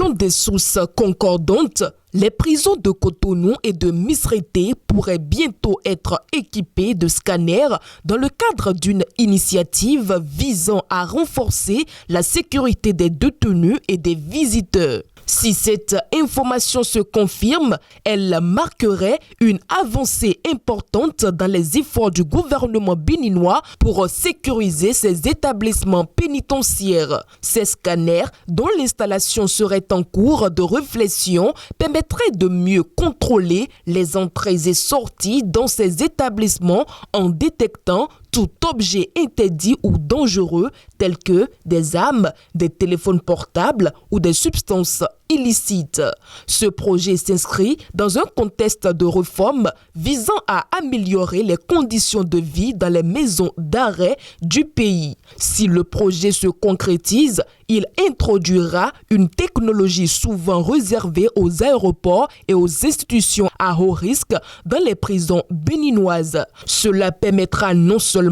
Selon des sources concordantes, les prisons de Cotonou et de Misrété pourraient bientôt être équipées de scanners dans le cadre d'une initiative visant à renforcer la sécurité des détenus et des visiteurs. Si cette information se confirme, elle marquerait une avancée importante dans les efforts du gouvernement béninois pour sécuriser ces établissements pénitentiaires. Ces scanners, dont l'installation serait en cours de réflexion, permettraient de mieux contrôler les entrées et sorties dans ces établissements en détectant tout objet interdit ou dangereux tels que des armes, des téléphones portables ou des substances illicites. Ce projet s'inscrit dans un contexte de réforme visant à améliorer les conditions de vie dans les maisons d'arrêt du pays. Si le projet se concrétise, il introduira une technologie souvent réservée aux aéroports et aux institutions à haut risque dans les prisons béninoises. Cela permettra non seulement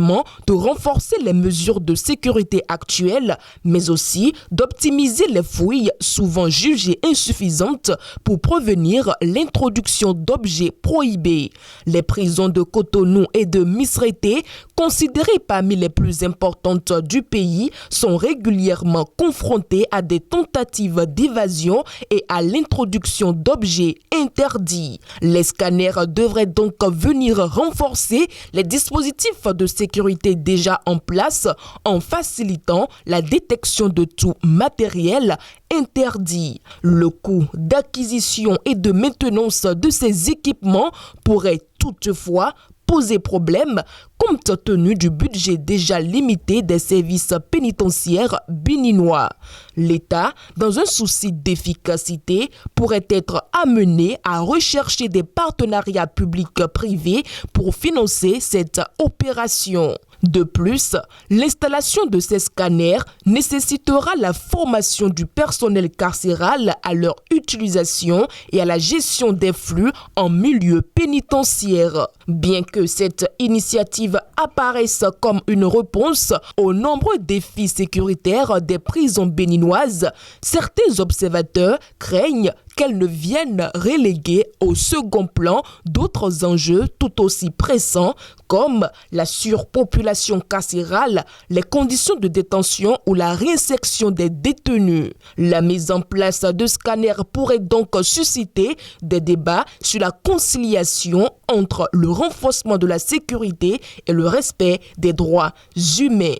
de renforcer les mesures de sécurité actuelles, mais aussi d'optimiser les fouilles souvent jugées insuffisantes pour prévenir l'introduction d'objets prohibés. Les prisons de Cotonou et de Misrété, considérées parmi les plus importantes du pays, sont régulièrement confrontées à des tentatives d'évasion et à l'introduction d'objets interdits. Les scanners devraient donc venir renforcer les dispositifs de sécurité déjà en place en facilitant la détection de tout matériel interdit. Le coût d'acquisition et de maintenance de ces équipements pourrait toutefois poser problème compte tenu du budget déjà limité des services pénitentiaires béninois. L'État, dans un souci d'efficacité, pourrait être amené à rechercher des partenariats publics-privés pour financer cette opération. De plus, l'installation de ces scanners nécessitera la formation du personnel carcéral à leur utilisation et à la gestion des flux en milieu pénitentiaire. Bien que cette initiative apparaisse comme une réponse aux nombreux défis sécuritaires des prisons béninoises, certains observateurs craignent qu'elle ne vienne reléguer au second plan d'autres enjeux tout aussi pressants comme la surpopulation carcérale, les conditions de détention ou la réinsertion des détenus. La mise en place de scanners pourrait donc susciter des débats sur la conciliation entre le renforcement de la sécurité et le respect des droits humains.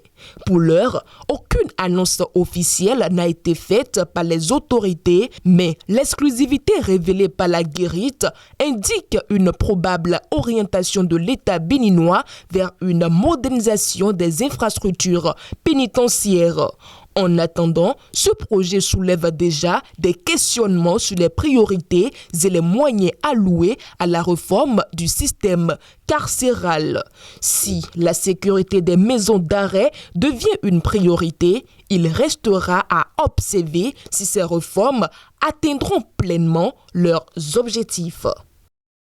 Pour l'heure, aucune annonce officielle n'a été faite par les autorités, mais l'exclusivité révélée par la Guérite indique une probable orientation de l'État béninois vers une modernisation des infrastructures pénitentiaires. En attendant, ce projet soulève déjà des questionnements sur les priorités et les moyens alloués à la réforme du système carcéral. Si la sécurité des maisons d'arrêt devient une priorité, il restera à observer si ces réformes atteindront pleinement leurs objectifs.